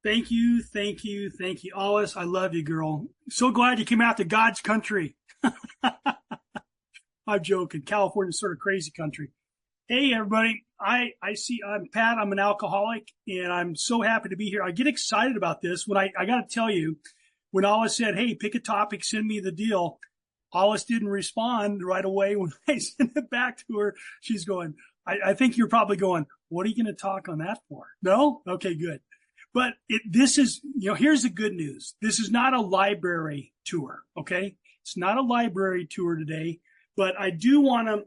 Thank you, thank you, thank you. Alice, I love you, girl. So glad you came out to God's country. I'm joking. California's sort of crazy country. Hey, everybody. I see I'm Pat. I'm an alcoholic, and I'm so happy to be here. I get excited about this when I got to tell you, when Alice said, hey, pick a topic, send me the deal. Alice didn't respond right away when I sent it back to her. She's going, I think you're probably going, what are you going to talk on that for? No? Okay, good. But this is, here's the good news. This is not a library tour, okay? It's not a library tour today, but I do want to,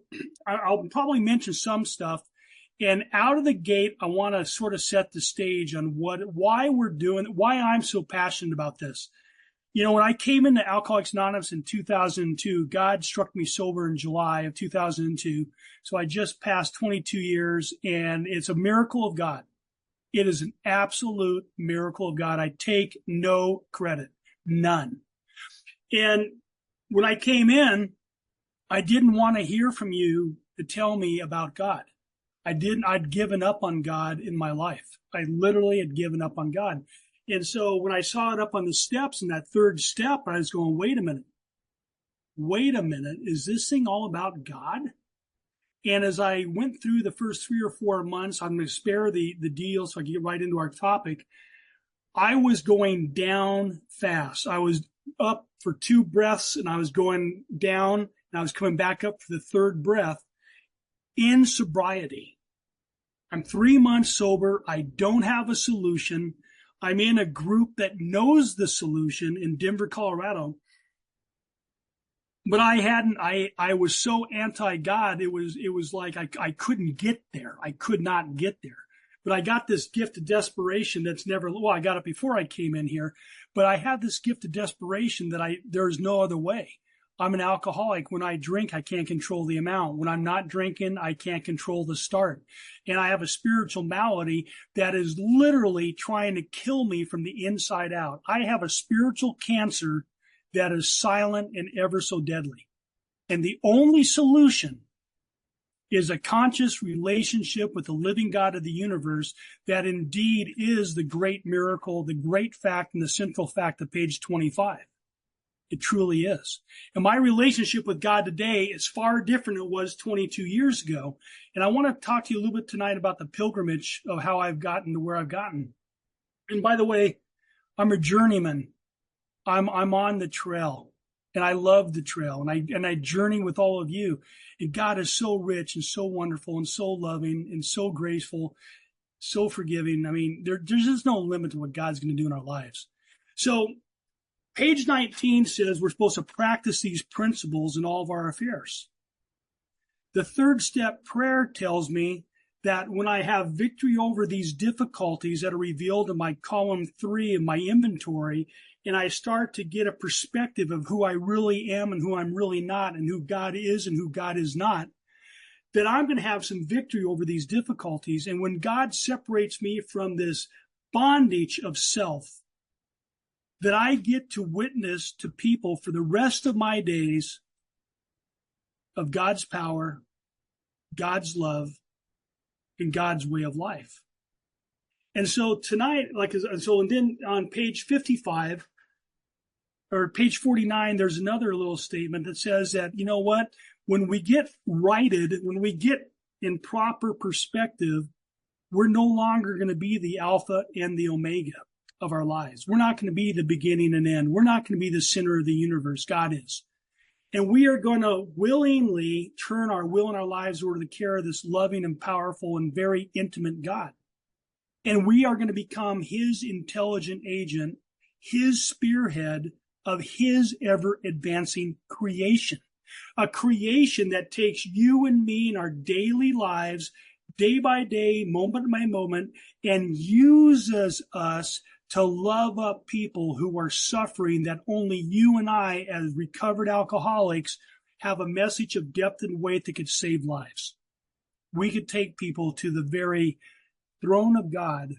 I'll probably mention some stuff. And out of the gate, I want to sort of set the stage on why I'm so passionate about this. When I came into Alcoholics Anonymous in 2002, God struck me sober in July of 2002. So I just passed 22 years, and it's a miracle of God. It is an absolute miracle of God. I take no credit, none. And when I came in, I didn't want to hear from you to tell me about God. I'd given up on God in my life. I literally had given up on God. And so when I saw it up on the steps in that third step, I was going, wait a minute. Is this thing all about God? And as I went through the first 3 or 4 months, I'm going to spare the deal so I can get right into our topic. I was going down fast. I was up for 2 breaths and I was going down and I was coming back up for the third breath in sobriety. I'm 3 months sober. I don't have a solution. I'm in a group that knows the solution in Denver, Colorado. But I was so anti-God, it was like I couldn't get there. I could not get there. But I got this gift of desperation I got it before I came in here, but I had this gift of desperation that there's no other way. I'm an alcoholic. When I drink, I can't control the amount. When I'm not drinking, I can't control the start. And I have a spiritual malady that is literally trying to kill me from the inside out. I have a spiritual cancer that is silent and ever so deadly. And the only solution is a conscious relationship with the living God of the universe that indeed is the great miracle, the great fact, and the central fact of page 25. It truly is. And my relationship with God today is far different than it was 22 years ago. And I want to talk to you a little bit tonight about the pilgrimage of how I've gotten to where I've gotten. And by the way, I'm a journeyman. I'm on the trail, and I love the trail, and I journey with all of you. And God is so rich and so wonderful and so loving and so graceful, so forgiving. I mean, there's just no limit to what God's going to do in our lives. So page 19 says we're supposed to practice these principles in all of our affairs. The third step prayer tells me that when I have victory over these difficulties that are revealed in my column 3 of my inventory, and I start to get a perspective of who I really am and who I'm really not, and who God is and who God is not, that I'm going to have some victory over these difficulties. And when God separates me from this bondage of self, that I get to witness to people for the rest of my days of God's power, God's love, and God's way of life. And so tonight, and then on page 55 or page 49, there's another little statement that says that, you know what, when we get righted, when we get in proper perspective, we're no longer going to be the Alpha and the Omega of our lives. We're not going to be the beginning and end. We're not going to be the center of the universe. God is. And we are going to willingly turn our will and our lives over to the care of this loving and powerful and very intimate God. And we are going to become his intelligent agent, his spearhead of his ever advancing creation. A creation that takes you and me in our daily lives, day by day, moment by moment, and uses us to love up people who are suffering, that only you and I, as recovered alcoholics, have a message of depth and weight that could save lives. We could take people to the very throne of God,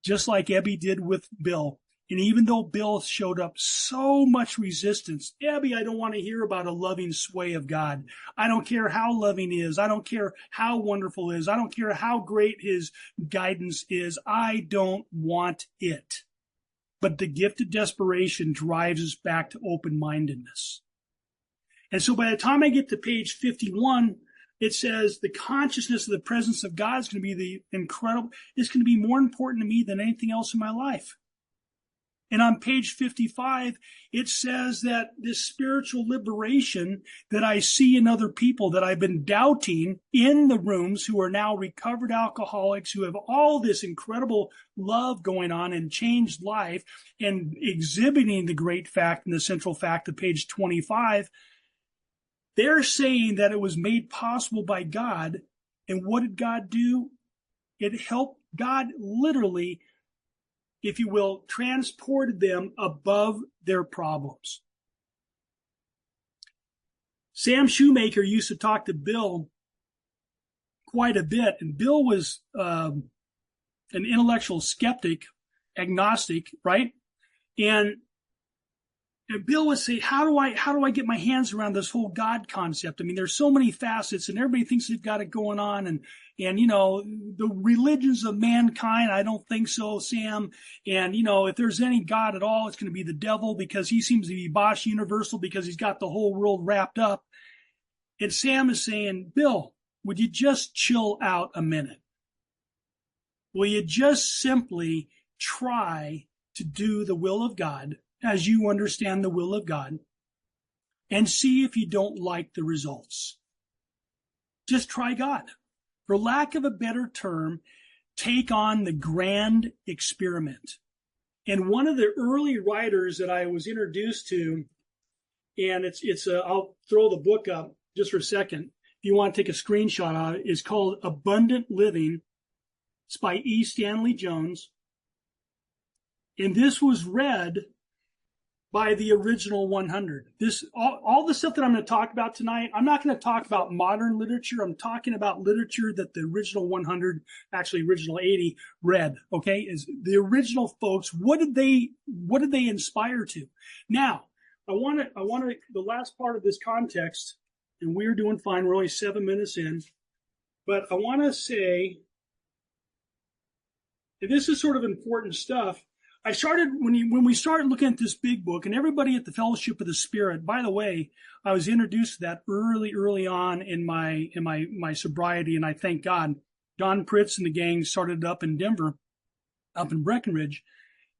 just like Ebby did with Bill, And even though Bill showed up so much resistance, Abby, I don't want to hear about a loving sway of God. I don't care how loving he is. I don't care how wonderful he is. I don't care how great his guidance is. I don't want it. But the gift of desperation drives us back to open-mindedness. And so by the time I get to page 51, it says the consciousness of the presence of God is going to be it's going to be more important to me than anything else in my life. And on page 55, it says that this spiritual liberation that I see in other people that I've been doubting in the rooms who are now recovered alcoholics, who have all this incredible love going on and changed life and exhibiting the great fact and the central fact of page 25, they're saying that it was made possible by God. And what did God do? It helped. God literally, if you will, transported them above their problems. Sam Shoemaker used to talk to Bill quite a bit, and Bill was an intellectual skeptic, agnostic, right? And Bill would say, how do I get my hands around this whole God concept? I mean, there's so many facets and everybody thinks they've got it going on. And, you know, the religions of mankind, I don't think so, Sam. And, you know, if there's any God at all, it's going to be the devil because he seems to be Bosch Universal because he's got the whole world wrapped up. And Sam is saying, Bill, would you just chill out a minute? Will you just simply try to do the will of God as you understand the will of God, and see if you don't like the results? Just try God. For lack of a better term, take on the grand experiment. And one of the early writers that I was introduced to, and I'll throw the book up just for a second, if you want to take a screenshot of it, is called Abundant Living. It's by E. Stanley Jones. And this was read by the original 100. All the stuff that I'm going to talk about tonight, I'm not going to talk about modern literature. I'm talking about literature that the original 100, actually original 80, read. Okay, is the original folks. What did they inspire to? Now, I want to the last part of this context, and we're doing fine. We're only 7 minutes in, but I want to say that this is sort of important stuff. I started when we started looking at this big book, and everybody at the Fellowship of the Spirit. By the way, I was introduced to that early on in my sobriety, and I thank God. Don Pritz and the gang started it up in Denver, up in Breckenridge,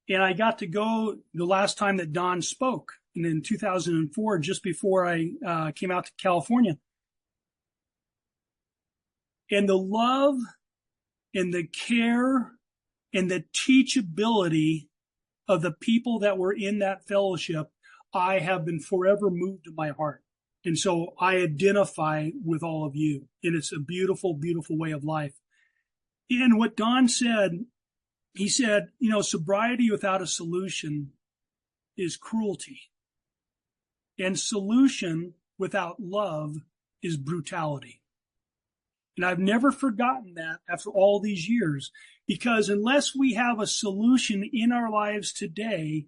and I got to go the last time that Don spoke, and in 2004, just before I came out to California. And the love and the care and the teachability of the people that were in that fellowship, I have been forever moved to my heart. And so I identify with all of you. And it's a beautiful, beautiful way of life. And what Don said, he said, you know, sobriety without a solution is cruelty. And solution without love is brutality. And I've never forgotten that after all these years. Because unless we have a solution in our lives today,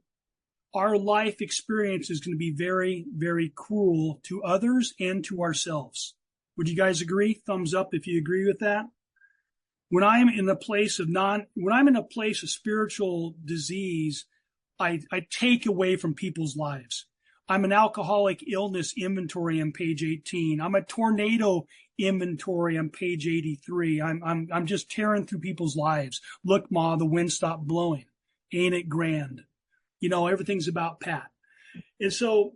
our life experience is going to be very, very cruel to others and to ourselves. Would you guys agree? Thumbs up if you agree with that. When I'm in a place of spiritual disease, I take away from people's lives. I'm an alcoholic illness inventory on page 18. I'm a tornado inventory on page 83. I'm just tearing through people's lives. Look, Ma, the wind stopped blowing. Ain't it grand? You know, everything's about Pat. And so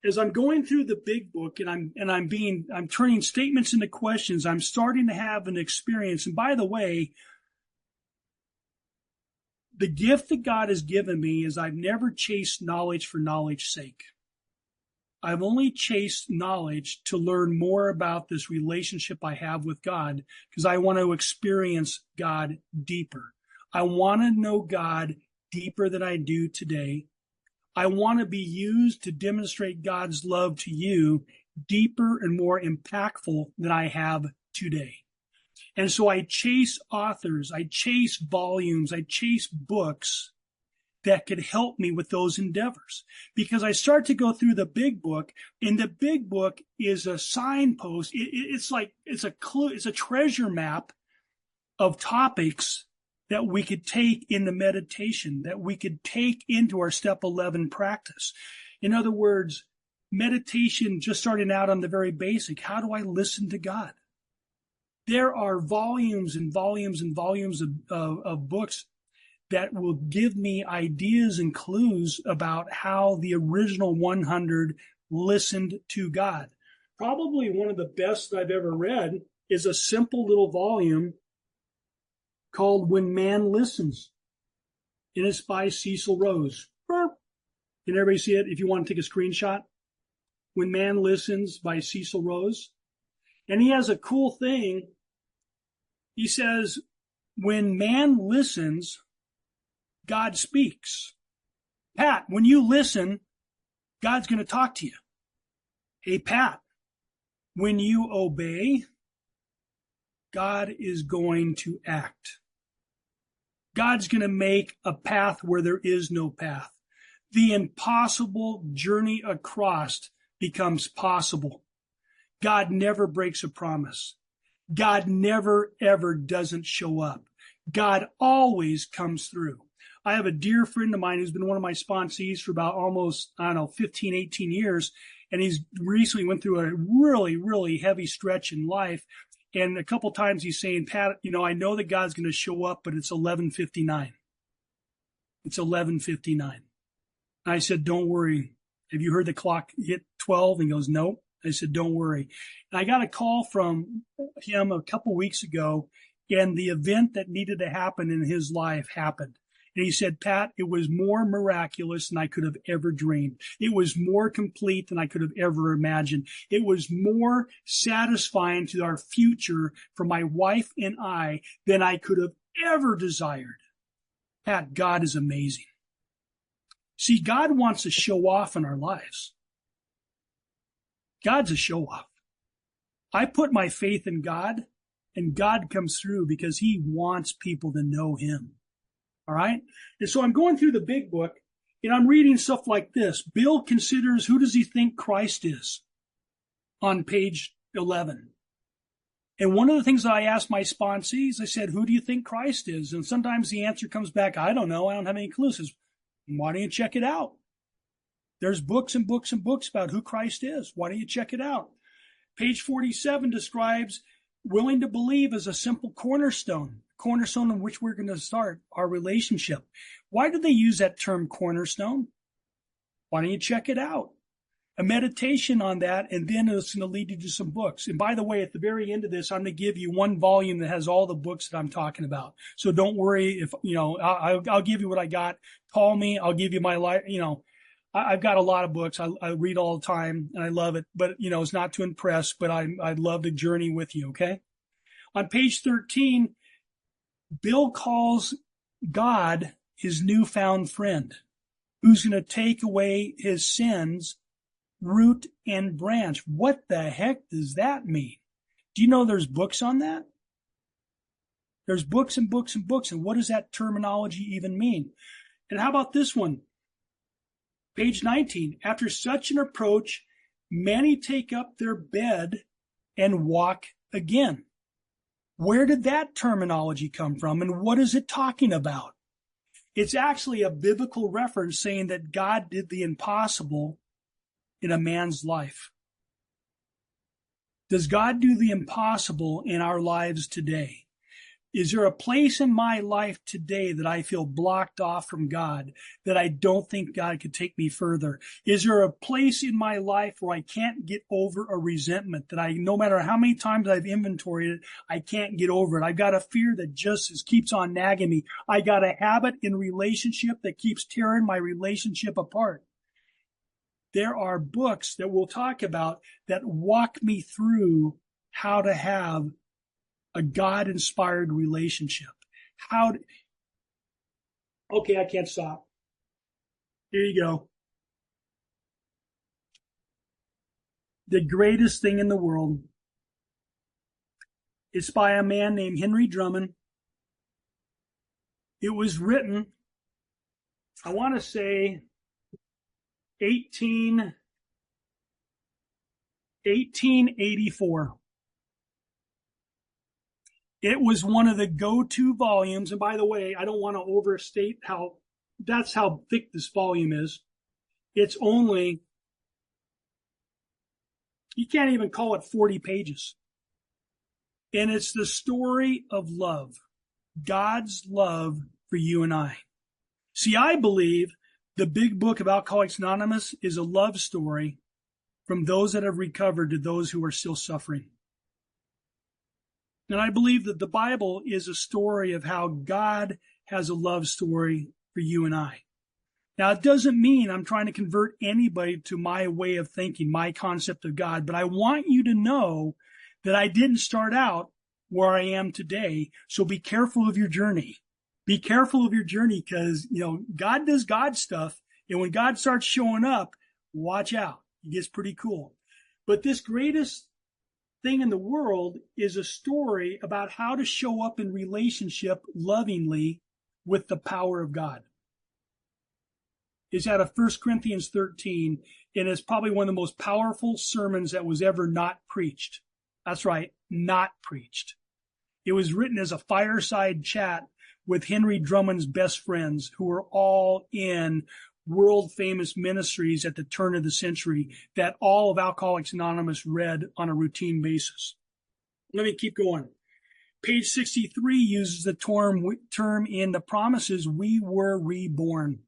as I'm going through the big book and I'm turning statements into questions, I'm starting to have an experience. And by the way, the gift that God has given me is I've never chased knowledge for knowledge's sake. I've only chased knowledge to learn more about this relationship I have with God because I want to experience God deeper. I want to know God deeper than I do today. I want to be used to demonstrate God's love to you deeper and more impactful than I have today. And so I chase authors, I chase volumes, I chase books that could help me with those endeavors. Because I start to go through the big book, and the big book is a signpost. It's a clue, it's a treasure map of topics that we could take in the meditation, that we could take into our step 11 practice. In other words, meditation, just starting out on the very basic, how do I listen to God? There are volumes and volumes and volumes of books that will give me ideas and clues about how the original 100 listened to God. Probably one of the best I've ever read is a simple little volume called When Man Listens. And it's by Cecil Rose. Can everybody see it if you want to take a screenshot? When Man Listens by Cecil Rose. And he has a cool thing. He says, when man listens, God speaks. Pat, when you listen, God's going to talk to you. Hey, Pat, when you obey, God is going to act. God's going to make a path where there is no path. The impossible journey across becomes possible. God never breaks a promise. God never, ever doesn't show up. God always comes through. I have a dear friend of mine who's been one of my sponsees for about almost, 15, 18 years. And he's recently went through a really, really heavy stretch in life. And a couple times he's saying, Pat, I know that God's going to show up, but it's 11:59. It's 11:59. I said, don't worry. Have you heard the clock hit 12? And he goes, nope. I said, don't worry. And I got a call from him a couple weeks ago, and the event that needed to happen in his life happened. And he said, Pat, it was more miraculous than I could have ever dreamed. It was more complete than I could have ever imagined. It was more satisfying to our future for my wife and I than I could have ever desired. Pat, God is amazing. See, God wants to show off in our lives. God's a show off. I put my faith in God, and God comes through because he wants people to know him. All right? And so I'm going through the big book, and I'm reading stuff like this. Bill considers, who does he think Christ is? On page 11. And one of the things that I asked my sponsees, I said, who do you think Christ is? And sometimes the answer comes back, I don't know. I don't have any clues. Says, why don't you check it out? There's books and books and books about who Christ is. Why don't you check it out? Page 47 describes willing to believe as a simple cornerstone on which we're going to start our relationship. Why do they use that term cornerstone? Why don't you check it out? A meditation on that, and then it's going to lead you to some books. And by the way, at the very end of this, I'm going to give you one volume that has all the books that I'm talking about. So don't worry if, I'll give you what I got. Call me. I'll give you my life. I've got a lot of books. I read all the time and I love it, but it's not to impress, but I'd love to journey with you. Okay. On page 13, Bill calls God his newfound friend who's going to take away his sins, root and branch. What the heck does that mean? Do you know there's books on that? There's books and books and books. And what does that terminology even mean? And how about this one? Page 19, after such an approach, many take up their bed and walk again. Where did that terminology come from, and what is it talking about? It's actually a biblical reference saying that God did the impossible in a man's life. Does God do the impossible in our lives today? Is there a place in my life today that I feel blocked off from God, that I don't think God could take me further? Is there a place in my life where I can't get over a resentment, that no matter how many times I've inventoried it, I can't get over it? I've got a fear that just keeps on nagging me. I got a habit in relationship that keeps tearing my relationship apart. There are books that we'll talk about that walk me through how to have a God-inspired relationship. Okay, I can't stop. Here you go. The greatest thing in the world. It's by a man named Henry Drummond. It was written I want to say 1884. It was one of the go-to volumes. And by the way, I don't want to overstate that's how thick this volume is. It's only, you can't even call it 40 pages. And it's the story of love, God's love for you and I. See, I believe the big book of Alcoholics Anonymous is a love story from those that have recovered to those who are still suffering. And I believe that the Bible is a story of how God has a love story for you and I. Now, it doesn't mean I'm trying to convert anybody to my way of thinking, my concept of God, but I want you to know that I didn't start out where I am today. So be careful of your journey. Be careful of your journey because, God does God stuff. And when God starts showing up, watch out. It gets pretty cool. But this greatest thing in the world is a story about how to show up in relationship lovingly with the power of God. It's out of 1 Corinthians 13, and it's probably one of the most powerful sermons that was ever not preached. That's right, not preached. It was written as a fireside chat with Henry Drummond's best friends who were all in world famous ministries at the turn of the century that all of Alcoholics Anonymous read on a routine basis. Let me keep going. Page 63 uses the term in the promises, we were reborn.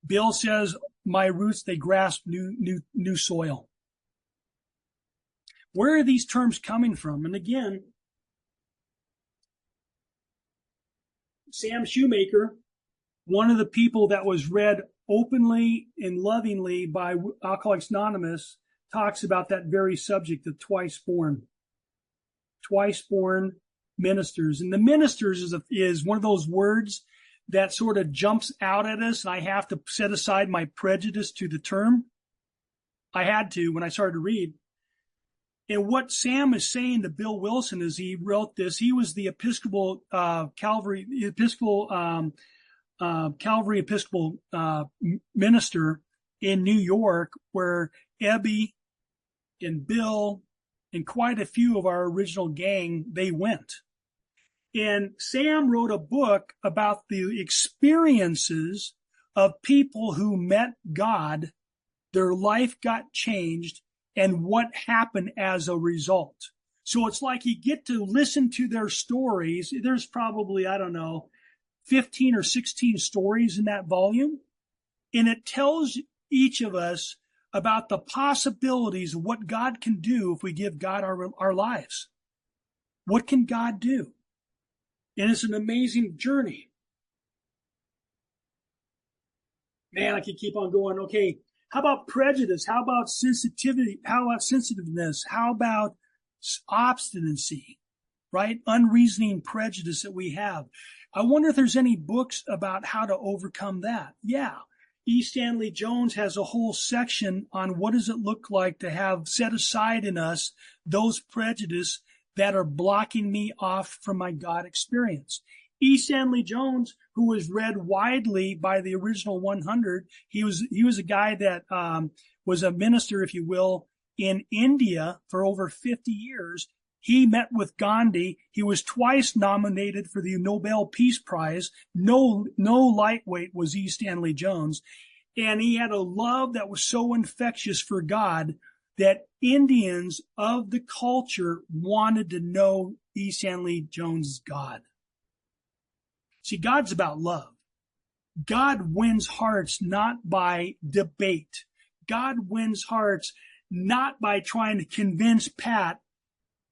Bill says, my roots, they grasp new soil. Where are these terms coming from? And again, Sam Shoemaker, one of the people that was read openly and lovingly by Alcoholics Anonymous, talks about that very subject of twice born ministers. And the ministers is one of those words that sort of jumps out at us, and I have to set aside my prejudice to the term. I had to when I started to read. And what Sam is saying to Bill Wilson as he wrote this, he was the Episcopal Calvary Episcopal minister in New York, where Ebby and Bill and quite a few of our original gang, they went. And Sam wrote a book about the experiences of people who met God, their life got changed, and what happened as a result. So it's like you get to listen to their stories. There's probably, 15 or 16 stories in that volume. And it tells each of us about the possibilities of what God can do if we give God our lives. What can God do? And it's an amazing journey. Man, I could keep on going. Okay. How about prejudice? How about sensitivity? How about sensitiveness? How about obstinacy, right? Unreasoning prejudice that we have. I wonder if there's any books about how to overcome that. Yeah. E. Stanley Jones has a whole section on what does it look like to have set aside in us those prejudice that are blocking me off from my God experience. E. Stanley Jones, who was read widely by the original 100, he was a guy that was a minister, if you will, in India for over 50 years. He met with Gandhi. He was twice nominated for the Nobel Peace Prize. No lightweight was E. Stanley Jones. And he had a love that was so infectious for God that Indians of the culture wanted to know E. Stanley Jones' God. See, God's about love. God wins hearts not by debate. God wins hearts not by trying to convince Pat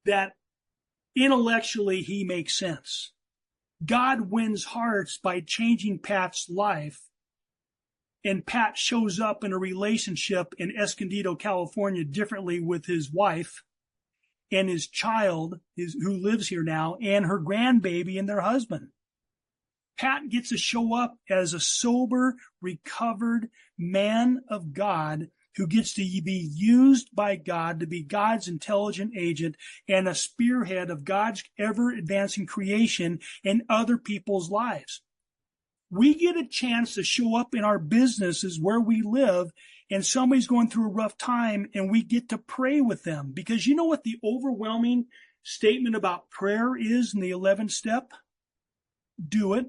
that intellectually he makes sense. God wins hearts by changing Pat's life. And Pat shows up in a relationship in Escondido, California, differently with his wife and his child, who lives here now, and her grandbaby and their husband. Pat gets to show up as a sober, recovered man of God who gets to be used by God to be God's intelligent agent and a spearhead of God's ever-advancing creation in other people's lives. We get a chance to show up in our businesses where we live and somebody's going through a rough time and we get to pray with them. Because you know what the overwhelming statement about prayer is in the 11th step? Do it.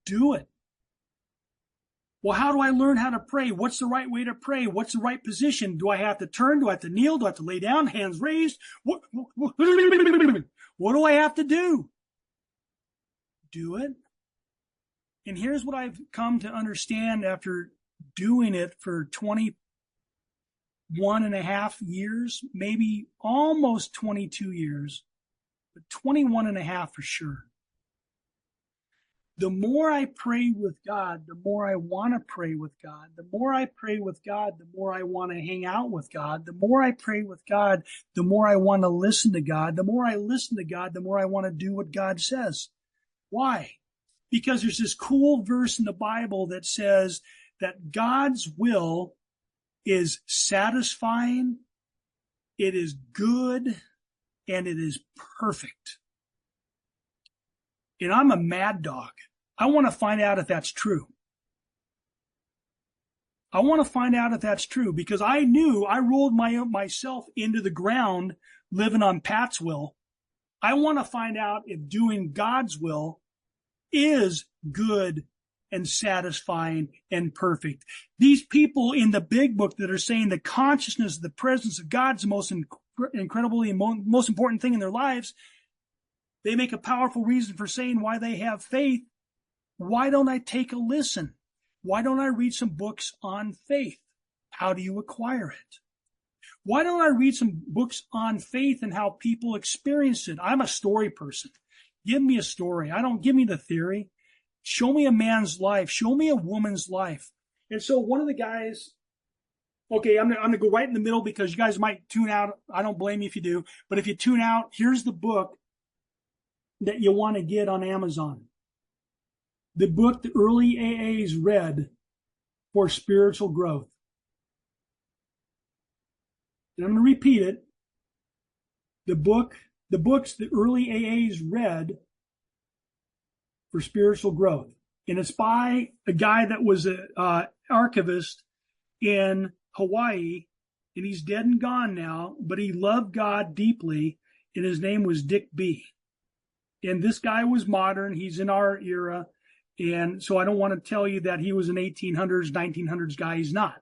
Do it. Well, how do I learn how to pray? What's the right way to pray? What's the right position? Do I have to turn? Do I have to kneel? Do I have to lay down? Hands raised? What do I have to do? Do it. And here's what I've come to understand after doing it for 21 and a half years, maybe almost 22 years, but 21 and a half for sure. The more I pray with God, the more I want to pray with God. The more I pray with God, the more I want to hang out with God. The more I pray with God, the more I want to listen to God. The more I listen to God, the more I want to do what God says. Why? Because there's this cool verse in the Bible that says that God's will is satisfying, it is good, and it is perfect. And I'm a mad dog. I want to find out if that's true. I want to find out if that's true because I knew I rolled myself into the ground living on Pat's will. I want to find out if doing God's will is good and satisfying and perfect. These people in the big book that are saying the consciousness, the presence of God's the most incredibly most important thing in their lives, they make a powerful reason for saying why they have faith. Why don't I take a listen? Why don't I read some books on faith? How do you acquire it? Why don't I read some books on faith and how people experience it? I'm a story person. Give me a story. Give me the theory. Show me a man's life. Show me a woman's life. And so one of the guys, okay, I'm going to go right in the middle because you guys might tune out. I don't blame you if you do. But if you tune out, here's the book that you want to get on Amazon. The book the early AAs read for spiritual growth. And I'm going to repeat it. The books the early AAs read for spiritual growth. And it's by a guy that was an archivist in Hawaii, and he's dead and gone now, but he loved God deeply, and his name was Dick B. And this guy was modern. He's in our era. And so I don't want to tell you that he was an 1800s, 1900s guy. He's not.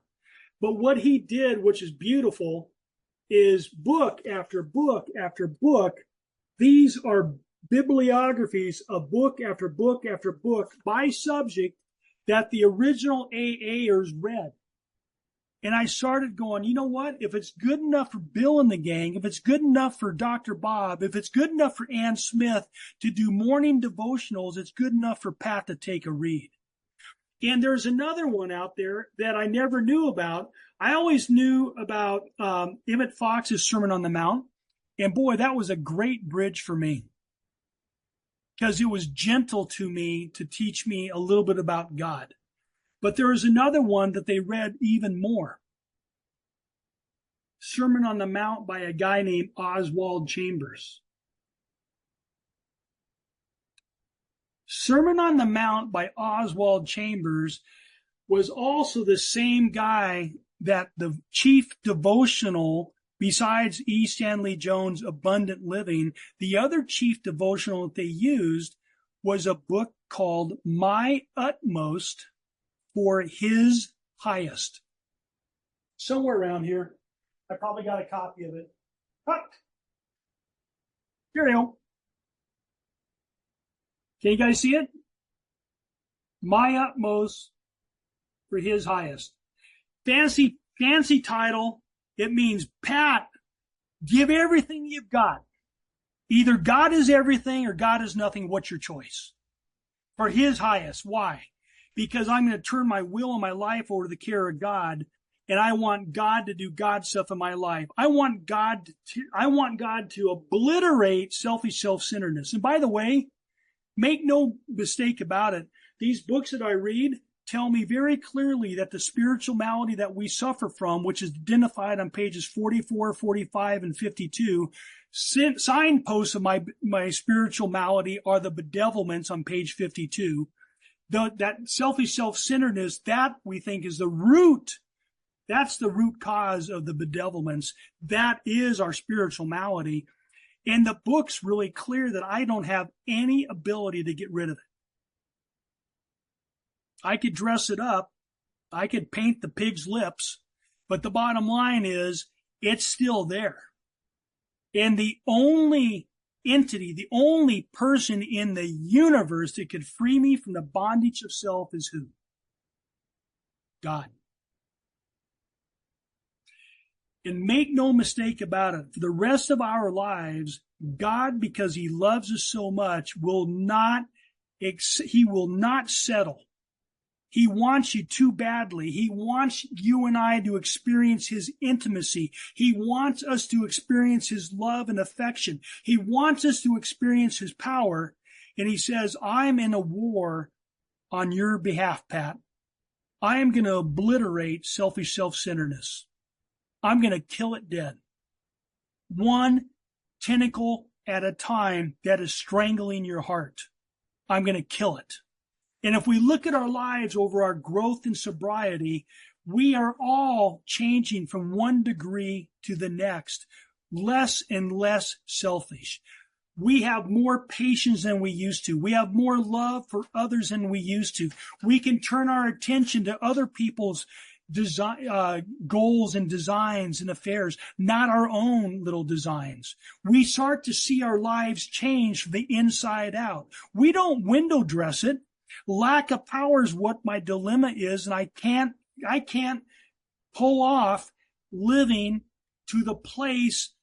But what he did, which is beautiful, is book after book after book. These are bibliographies of book after book after book by subject that the original AAers read. And I started going, you know what? If it's good enough for Bill and the gang, if it's good enough for Dr. Bob, if it's good enough for Ann Smith to do morning devotionals, it's good enough for Pat to take a read. And there's another one out there that I never knew about. I always knew about Emmett Fox's Sermon on the Mount. And boy, that was a great bridge for me because it was gentle to me to teach me a little bit about God. But there is another one that they read even more. Sermon on the Mount by a guy named Oswald Chambers. Sermon on the Mount by Oswald Chambers was also the same guy that the chief devotional, besides E. Stanley Jones' Abundant Living, the other chief devotional that they used was a book called My Utmost for His Highest. Somewhere around here. I probably got a copy of it. Here we go. Can you guys see it? My Utmost for His Highest. Fancy title. It means, Pat, give everything you've got. Either God is everything or God is nothing. What's your choice? For His highest. Why? Because I'm going to turn my will and my life over to the care of God, and I want God to do God stuff in my life. I want God to obliterate selfish self-centeredness. And by the way, make no mistake about it, These books that I read tell me very clearly that the spiritual malady that we suffer from, which is identified on pages 44, 45, and 52, signposts of my spiritual malady are the bedevilments on page 52. That selfish self-centeredness, that we think is the root. That's the root cause of the bedevilments. That is our spiritual malady. And the book's really clear that I don't have any ability to get rid of it. I could dress it up. I could paint the pig's lips. But the bottom line is, it's still there. And the only entity, the only person in the universe that could free me from the bondage of self is who? God. And make no mistake about it, for the rest of our lives, God, because he loves us so much, he will not settle. He wants you too badly. He wants you and I to experience his intimacy. He wants us to experience his love and affection. He wants us to experience his power. And he says, I'm in a war on your behalf, Pat. I am going to obliterate selfish self-centeredness. I'm going to kill it dead. One tentacle at a time that is strangling your heart. I'm going to kill it. And if we look at our lives over our growth in sobriety, we are all changing from one degree to the next, less and less selfish. We have more patience than we used to. We have more love for others than we used to. We can turn our attention to other people's goals and designs and affairs, not our own little designs. We start to see our lives change from the inside out. We don't window dress it. Lack of power is what my dilemma is, and I can't pull off living to the place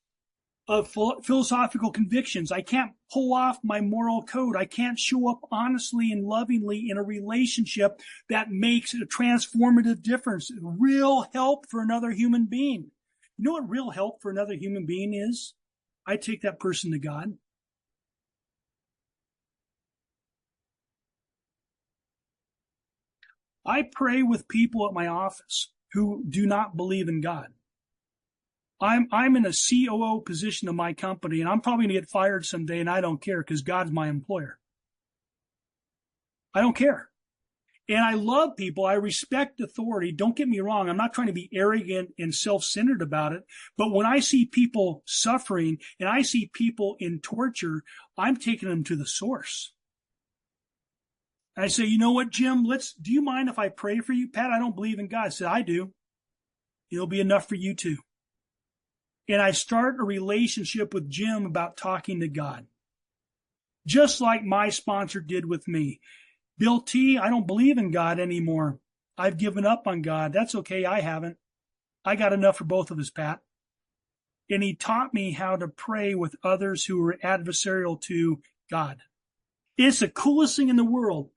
of philosophical convictions. I can't pull off my moral code. I can't show up honestly and lovingly in a relationship that makes a transformative difference. Real help for another human being. You know what real help for another human being is? I take that person to God. I pray with people at my office who do not believe in God. I'm in a COO position of my company, and I'm probably going to get fired someday, and I don't care because God's my employer. I don't care. And I love people. I respect authority. Don't get me wrong. I'm not trying to be arrogant and self-centered about it. But when I see people suffering and I see people in torture, I'm taking them to the source. I say, you know what, Jim, do you mind if I pray for you? Pat, I don't believe in God. I said, I do. It'll be enough for you too. And I start a relationship with Jim about talking to God. Just like my sponsor did with me. Bill T, I don't believe in God anymore. I've given up on God. That's okay. I haven't. I got enough for both of us, Pat. And he taught me how to pray with others who were adversarial to God. It's the coolest thing in the world.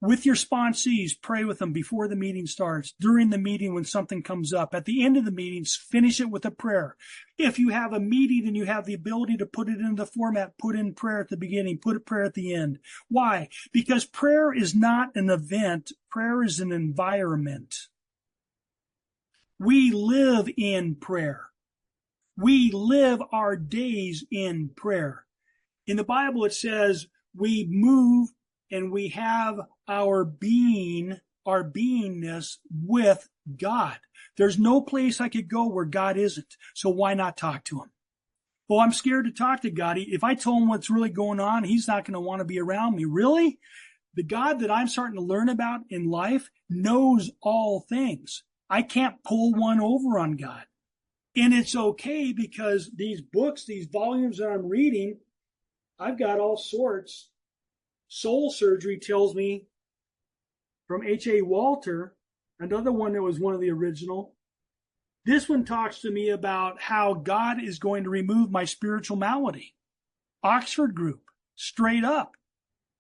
With your sponsees, pray with them before the meeting starts, during the meeting when something comes up. At the end of the meetings, finish it with a prayer. If you have a meeting and you have the ability to put it in the format, put in prayer at the beginning, put a prayer at the end. Why? Because prayer is not an event. Prayer is an environment. We live in prayer. We live our days in prayer. In the Bible, it says we move and we have our being, our beingness with God. There's no place I could go where God isn't. So why not talk to him? Well, I'm scared to talk to God. If I tell him what's really going on, he's not going to want to be around me. Really? The God that I'm starting to learn about in life knows all things. I can't pull one over on God. And it's okay because these books, these volumes that I'm reading, I've got all sorts. Soul Surgery tells me from H.A. Walter, another one that was one of the original. This one talks to me about how God is going to remove my spiritual malady. Oxford Group, straight up.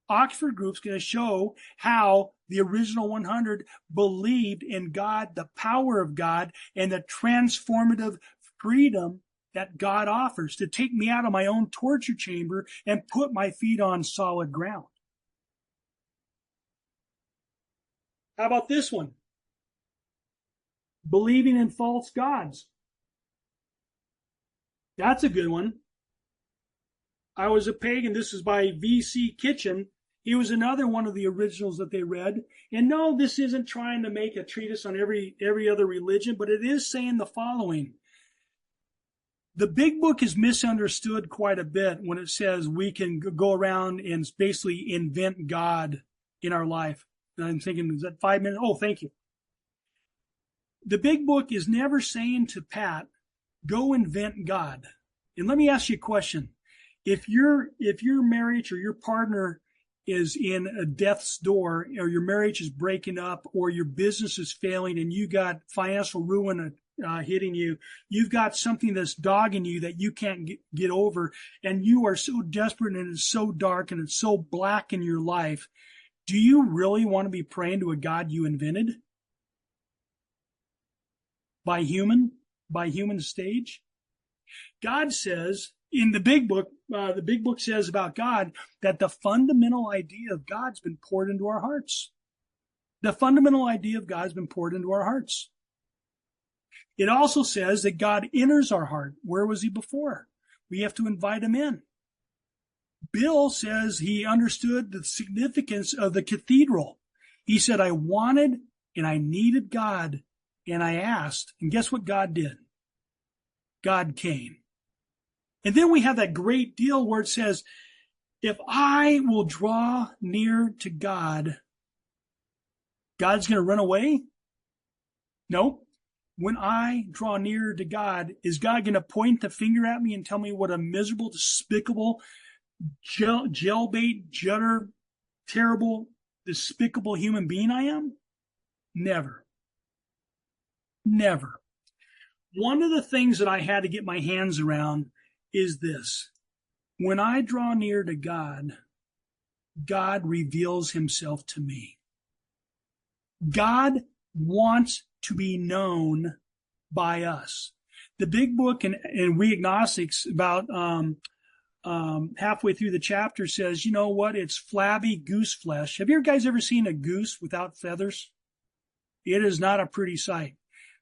Oxford Group's going to show how the original 100 believed in God, the power of God, and the transformative freedom that God offers to take me out of my own torture chamber and put my feet on solid ground. How about this one? Believing in false gods. That's a good one. I Was a Pagan. This is by V.C. Kitchen. He was another one of the originals that they read. And no, this isn't trying to make a treatise on every other religion, but it is saying the following. The big book is misunderstood quite a bit when it says we can go around and basically invent God in our life. And I'm thinking, is that 5 minutes? Oh, thank you. The big book is never saying to Pat, go invent God. And let me ask you a question. If your marriage or your partner is in a death's door, or your marriage is breaking up, or your business is failing and you got financial ruin hitting you, you've got something that's dogging you that you can't get over, and you are so desperate and it's so dark and it's so black in your life, do you really want to be praying to a God you invented? By human stage? God says in the big book says about God that the fundamental idea of God's been poured into our hearts. The fundamental idea of God's been poured into our hearts. It also says that God enters our heart. Where was he before? We have to invite him in. Bill says he understood the significance of the cathedral. He said, I wanted and I needed God, and I asked, and guess what God did? God came. And then we have that great deal where it says, if I will draw near to God, God's going to run away? No. When I draw near to God, is God going to point the finger at me and tell me what a miserable, despicable, jailbait, judder, terrible, despicable human being I am? Never. Never. One of the things that I had to get my hands around is this. When I draw near to God, God reveals himself to me. God wants to be known by us. The big book and we agnostics about halfway through the chapter says, you know what? It's flabby goose flesh. Have you guys ever seen a goose without feathers? It is not a pretty sight.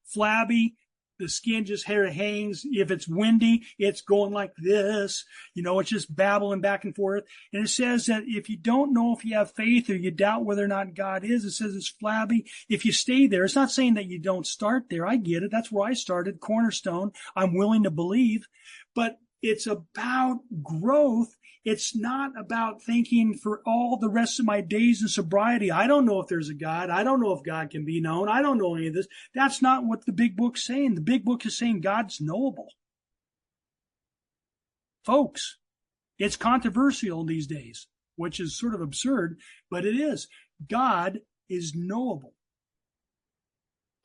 Flabby, the skin just hangs. If it's windy, it's going like this. It's just babbling back and forth. And it says that if you don't know if you have faith or you doubt whether or not God is, it says it's flabby. If you stay there, it's not saying that you don't start there. I get it. That's where I started, Cornerstone. I'm willing to believe. But it's about growth. It's not about thinking for all the rest of my days in sobriety, I don't know if there's a God. I don't know if God can be known. I don't know any of this. That's not what the big book's saying. The big book is saying God's knowable. Folks, it's controversial these days, which is sort of absurd, but it is. God is knowable.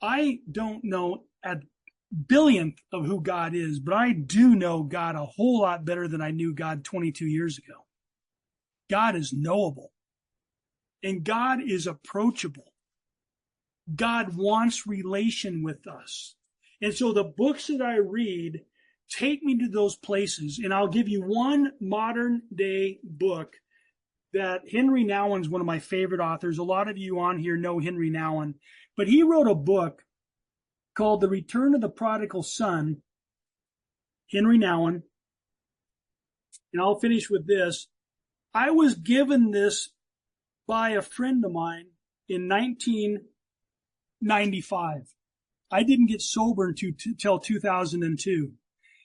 I don't know a billionth of who God is, but I do know God a whole lot better than I knew God 22 years ago. God is knowable, and God is approachable. God wants relation with us. And so the books that I read take me to those places, and I'll give you one modern day book that Henry Nouwen's one of my favorite authors. A lot of you on here know Henry Nouwen, but he wrote a book called The Return of the Prodigal Son, Henry Nouwen. And I'll finish with this. I was given this by a friend of mine in 1995. I didn't get sober until 2002.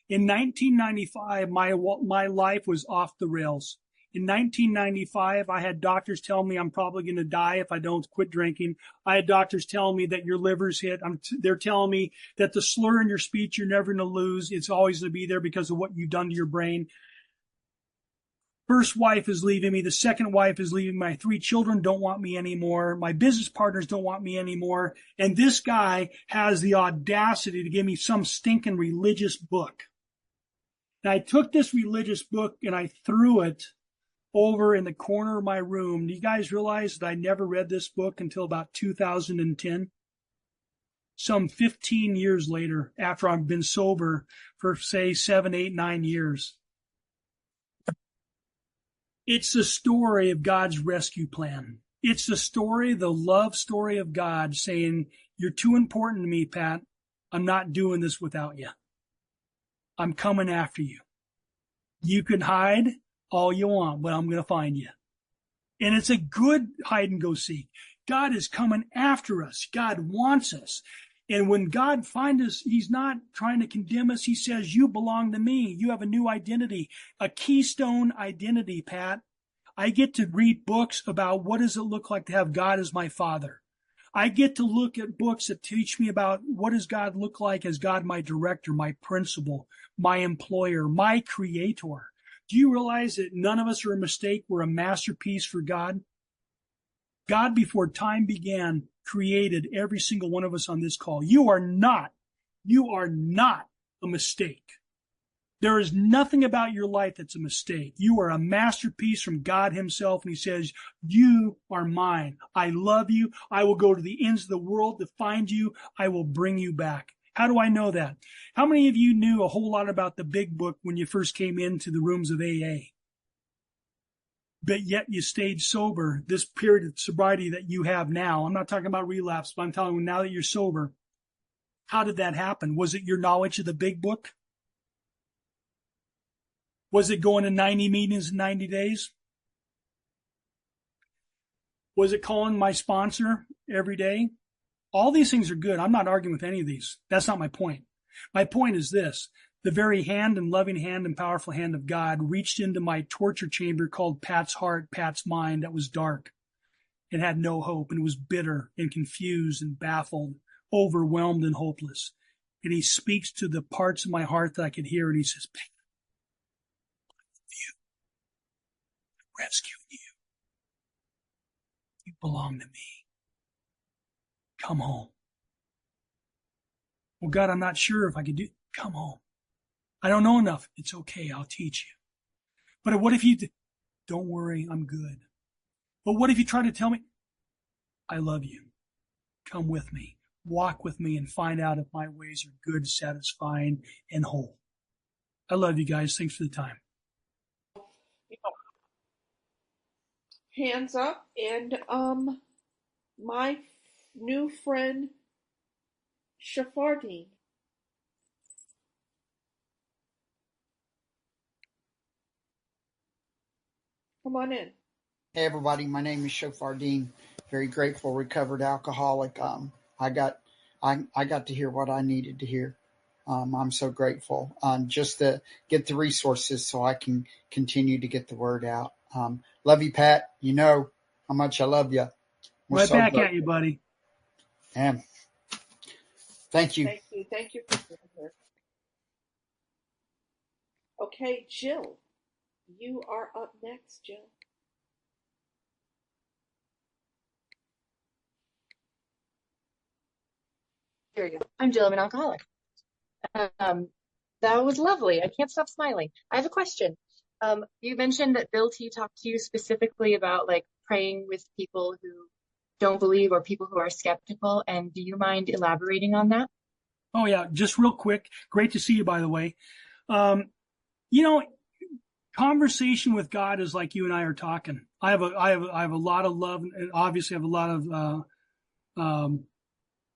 In 1995, my life was off the rails. In 1995, I had doctors tell me I'm probably going to die if I don't quit drinking. I had doctors telling me that your liver's hit. They're telling me that the slur in your speech you're never going to lose. It's always going to be there because of what you've done to your brain. First wife is leaving me. The second wife is leaving. My 3 children don't want me anymore. My business partners don't want me anymore. And this guy has the audacity to give me some stinking religious book. And I took this religious book and I threw it over in the corner of my room. Do you guys realize that I never read this book until about 2010? Some 15 years later, after I've been sober for, say, 7, 8, 9 years. It's the story of God's rescue plan. It's the story, the love story of God saying, you're too important to me, Pat. I'm not doing this without you. I'm coming after you. You can hide all you want, but I'm going to find you. And it's a good hide and go seek. God is coming after us. God wants us. And when God finds us, he's not trying to condemn us. He says, you belong to me. You have a new identity, a keystone identity, Pat. I get to read books about what does it look like to have God as my father. I get to look at books that teach me about what does God look like as God, my director, my principal, my employer, my creator. Do you realize that none of us are a mistake? We're a masterpiece for God. God, before time began, created every single one of us on this call. You are not a mistake. There is nothing about your life that's a mistake. You are a masterpiece from God himself. And he says, you are mine. I love you. I will go to the ends of the world to find you. I will bring you back. How do I know that? How many of you knew a whole lot about the big book when you first came into the rooms of AA? But yet you stayed sober, this period of sobriety that you have now. I'm not talking about relapse, but I'm telling you now that you're sober. How did that happen? Was it your knowledge of the big book? Was it going to 90 meetings in 90 days? Was it calling my sponsor every day? All these things are good. I'm not arguing with any of these. That's not my point. My point is this. The very hand and loving hand and powerful hand of God reached into my torture chamber called Pat's heart, Pat's mind that was dark and had no hope and was bitter and confused and baffled, overwhelmed and hopeless. And he speaks to the parts of my heart that I could hear and he says, Pat, I'm rescuing you. You belong to me. Come home. Well, God, I'm not sure if I could do. Come home. I don't know enough. It's okay. I'll teach you. But what if you, don't worry, I'm good. But what if you try to tell me, I love you. Come with me. Walk with me and find out if my ways are good, satisfying, and whole. I love you guys. Thanks for the time. Hands up, and my new friend Shafardine. Come on in. Hey everybody, my name is Shofardine. Very grateful, recovered alcoholic. I got to hear what I needed to hear. I'm so grateful just to get the resources so I can continue to get the word out. Love you, Pat. You know how much I love you. Right so back at you, buddy. And thank you. Thank you for being here. Okay, Jill, you are up next, Jill. There you go. I'm Jill. I'm an alcoholic. That was lovely. I can't stop smiling. I have a question. You mentioned that Bill T talked to you specifically about like praying with people who don't believe or people who are skeptical. And do you mind elaborating on that? Oh yeah, just real quick. Great to see you, by the way. You know, conversation with God is like you and I are talking. I have a lot of love, and obviously I have a lot of.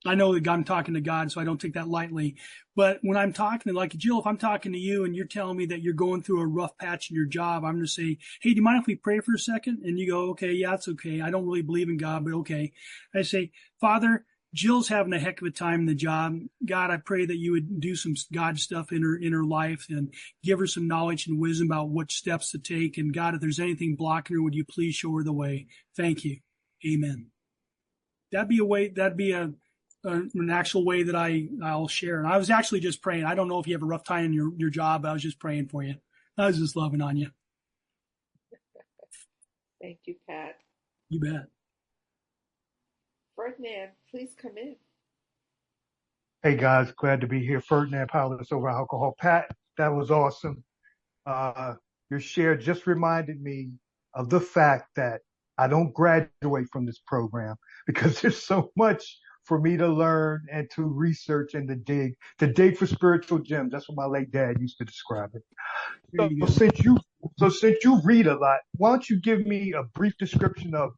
I know that I'm talking to God, so I don't take that lightly. But when I'm talking, like Jill, if I'm talking to you and you're telling me that you're going through a rough patch in your job, I'm going to say, hey, do you mind if we pray for a second? And you go, okay, yeah, it's okay. I don't really believe in God, but okay. I say, Father, Jill's having a heck of a time in the job. God, I pray that you would do some God stuff in her life and give her some knowledge and wisdom about what steps to take. And God, if there's anything blocking her, would you please show her the way? Thank you. Amen. That'd be an actual way that I'll share. And I was actually just praying. I don't know if you have a rough time in your job. I was just praying for you. I was just loving on you. Thank you, Pat. You bet. Ferdinand, please come in. Hey guys, glad to be here. Ferdinand, powerless over alcohol. Pat, that was awesome. Your share just reminded me of the fact that I don't graduate from this program because there's so much for me to learn and to research and to dig for spiritual gems. That's what my late dad used to describe it. So since you read a lot, why don't you give me a brief description of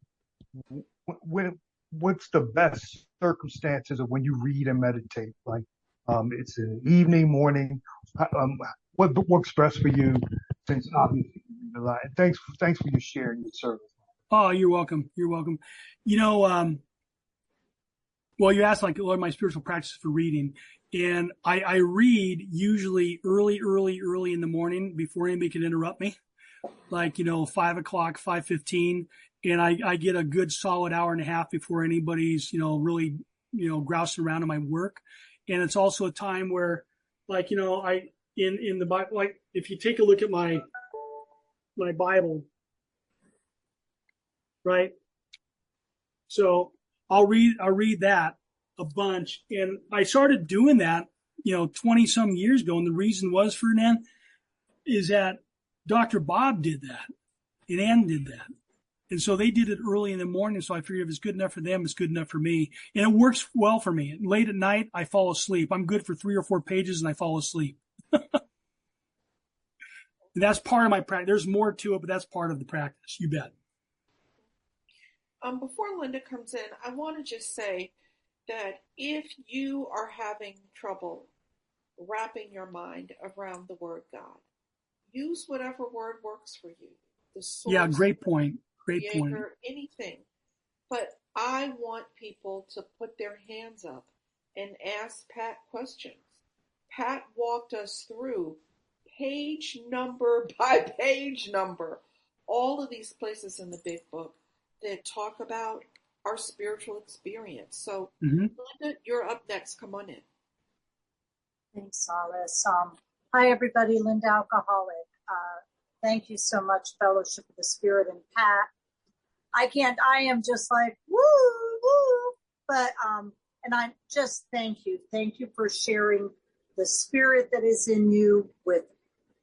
what's the best circumstances of when you read and meditate? Like, it's an evening, morning. What works best for you? Since obviously you read a lot. And thanks for your sharing your service. Oh, you're welcome. You're welcome. Well, you asked like what are my spiritual practices for reading, and I read usually early in the morning before anybody can interrupt me, like 5 o'clock, 5:15, and I get a good solid hour and a half before anybody's really grousing around in my work, and it's also a time where like I in the Bible, like if you take a look at my Bible, right? So I'll read that a bunch. And I started doing that, 20 some years ago. And the reason was, Ferdinand, is that Dr. Bob did that and Ann did that. And so they did it early in the morning. So I figured if it's good enough for them, it's good enough for me. And it works well for me. Late at night, I fall asleep. I'm good for 3 or 4 pages and I fall asleep. And that's part of my practice. There's more to it, but that's part of the practice. You bet. Before Linda comes in, I want to just say that if you are having trouble wrapping your mind around the word God, use whatever word works for you. The source, yeah, great point. Great creator, point. anything. But I want people to put their hands up and ask Pat questions. Pat walked us through page number by page number all of these places in the big book that talk about our spiritual experience. So, Linda, you're up next. Come on in. Thanks, Alice. Hi, everybody. Linda Alcoholic. Thank you so much, Fellowship of the Spirit and Pat. I am just like, woo, woo. But, and I just thank you. Thank you for sharing the spirit that is in you with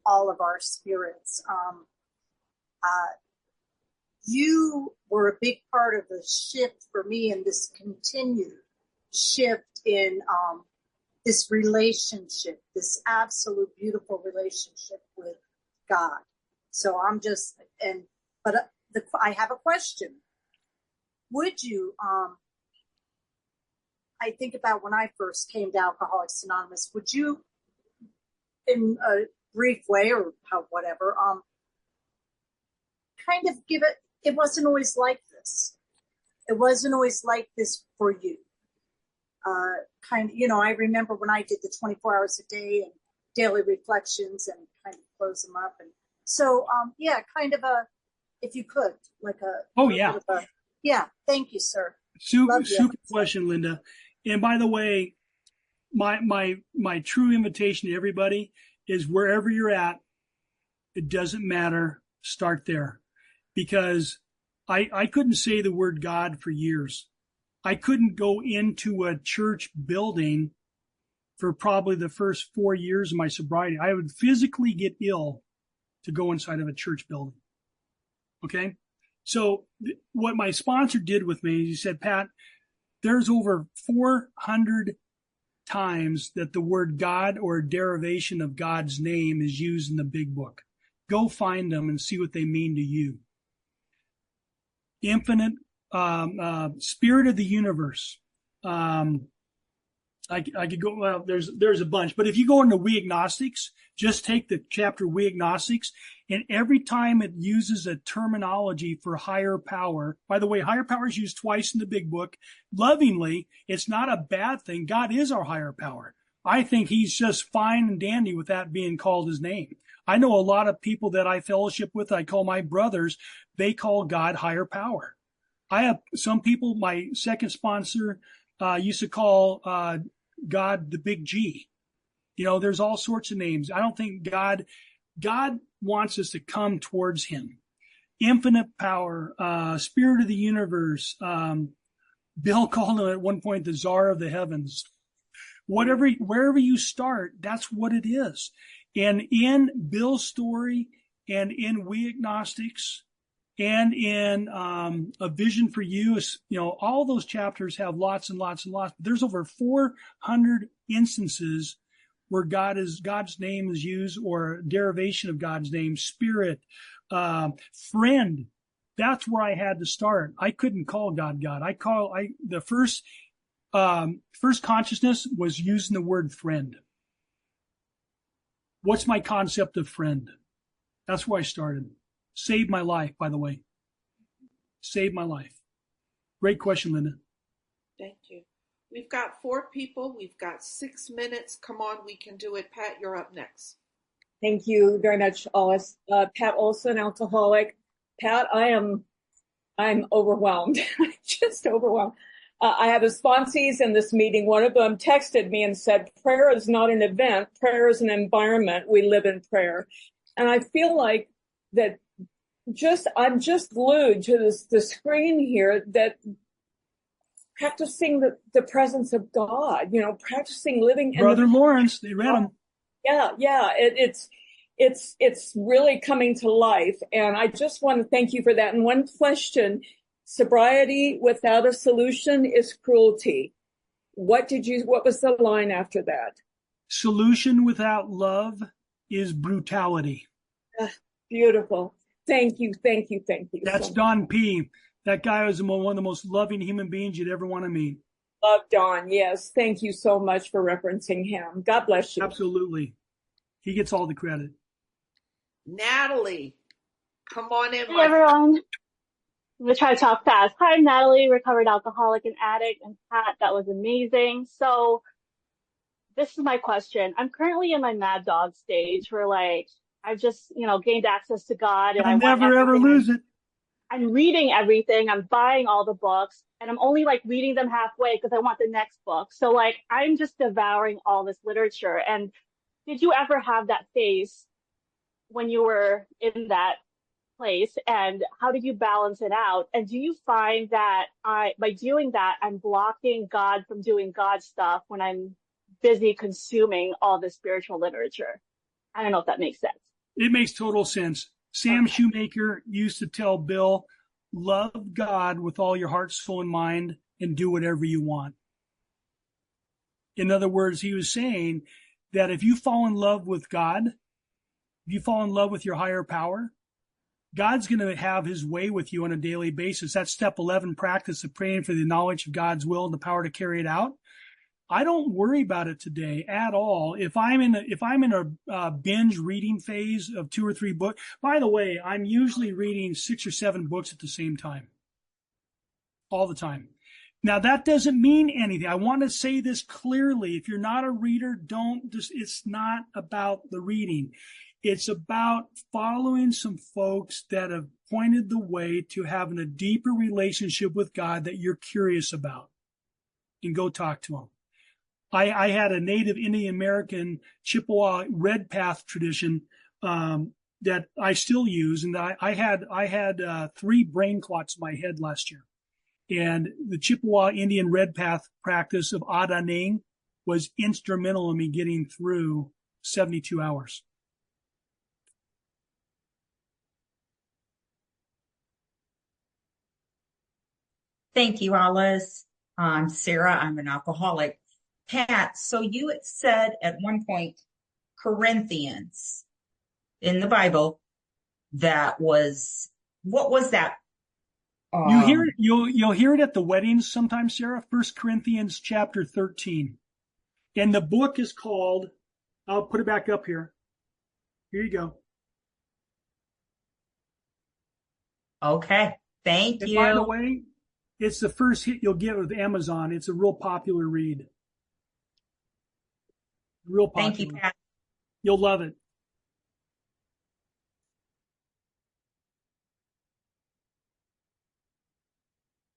all of our spirits. You were a big part of the shift for me and this continued shift in this relationship, this absolute beautiful relationship with God. So I'm just, I have a question. Would you, I think about when I first came to Alcoholics Anonymous, would you, in a brief way or whatever, kind of give it wasn't always like this. It wasn't always like this for you. I remember when I did the 24 hours a day and daily reflections and kind of close them up. And so, kind of if you could, like thank you, sir. Super question, Linda. And by the way, my true invitation to everybody is wherever you're at, it doesn't matter, start there. Because I couldn't say the word God for years. I couldn't go into a church building for probably the first 4 years of my sobriety. I would physically get ill to go inside of a church building. Okay? So what my sponsor did with me, he said, Pat, there's over 400 times that the word God or a derivation of God's name is used in the big book. Go find them and see what they mean to you. Infinite, spirit of the universe. I could go, well, there's a bunch, but if you go into We Agnostics, just take the chapter We Agnostics, and every time it uses a terminology for higher power, by the way, higher power is used twice in the big book. Lovingly, it's not a bad thing. God is our higher power. I think he's just fine and dandy with that being called his name. I know a lot of people that I fellowship with, I call my brothers, they call God higher power. I have some people, my second sponsor, used to call, God the big G. There's all sorts of names. I don't think God wants us to come towards him. Infinite power, spirit of the universe. Bill called him at one point the czar of the heavens. Wherever you start, that's what it is. And in Bill's story and in We Agnostics and in A Vision for You, all those chapters have lots and lots and lots. There's over 400 instances where God's name is used or a derivation of God's name, spirit, friend, That's where I had to start. I couldn't call God God. The first consciousness was using the word friend. What's my concept of friend? That's where I started. Saved my life, by the way. Saved my life. Great question, Linda. Thank you. We've got 4 people. We've got 6 minutes. Come on, we can do it. Pat, you're up next. Thank you very much, Alice. Pat Olson, alcoholic. Pat, I'm overwhelmed. Just overwhelmed. I have the sponsees in this meeting. One of them texted me and said, prayer is not an event. Prayer is an environment. We live in prayer. And I feel like that I'm just glued to the screen here, that practicing the presence of God, practicing living. Brother Lawrence, they read them. Yeah. It's really coming to life. And I just want to thank you for that. And one question, sobriety without a solution is cruelty. What was the line after that? Solution without love is brutality. Beautiful. Thank you. That's Don P. That guy was one of the most loving human beings you'd ever want to meet. Love Don. Yes. Thank you so much for referencing him. God bless you. Absolutely. He gets all the credit. Natalie, come on in. Hey, everyone. I'm going to try to talk fast. Hi, I'm Natalie, recovered alcoholic and addict. And Pat, that was amazing. So this is my question. I'm currently in my mad dog stage where I've just, gained access to God. And I'll never, ever lose it. I'm reading everything. I'm buying all the books, and I'm only reading them halfway because I want the next book. So I'm just devouring all this literature. And did you ever have that phase when you were in that place, and how did you balance it out? And do you find that by doing that, I'm blocking God from doing God stuff when I'm busy consuming all the spiritual literature? I don't know if that makes sense. It makes total sense. Sam Shoemaker used to tell Bill, love God with all your heart, soul, and mind, and do whatever you want. In other words, he was saying that if you fall in love with God, if you fall in love with your higher power, God's going to have his way with you on a daily basis. That's step 11, practice of praying for the knowledge of God's will and the power to carry it out. I don't worry about it today at all. If I'm in a binge reading phase of 2 or 3 books, by the way, I'm usually reading 6 or 7 books at the same time, all the time. Now that doesn't mean anything. I want to say this clearly. If you're not a reader, it's not about the reading. It's about following some folks that have pointed the way to having a deeper relationship with God that you're curious about, and go talk to them. I had a native Indian American Chippewa Red Path tradition that I still use, and I had 3 brain clots in my head last year. And the Chippewa Indian Red Path practice of Adaning was instrumental in me getting through 72 hours. Thank you, Alice. I'm Sarah. I'm an alcoholic. Pat, so you had said at one point, Corinthians in the Bible, what was that? You hear it, you'll hear it at the weddings sometimes, Sarah. 1 Corinthians chapter 13. And the book is called, I'll put it back up here. Here you go. Okay. Thank you. By the way, it's the first hit you'll get with Amazon. It's a real popular read. Real popular. Thank you, Pat. You'll love it.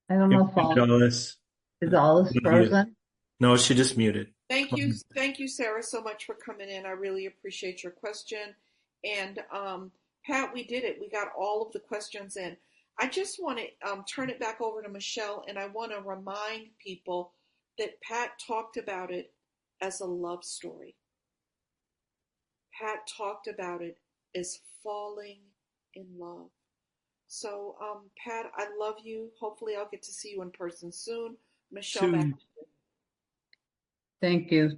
I don't know if is Alice frozen? No, she just muted. Thank you, Sarah, so much for coming in. I really appreciate your question. And Pat, we did it. We got all of the questions in. I just want to turn it back over to Michelle, and I want to remind people that Pat talked about it as a love story. Pat talked about it as falling in love. So, Pat, I love you. Hopefully I'll get to see you in person soon. Michelle, back to you. Thank you.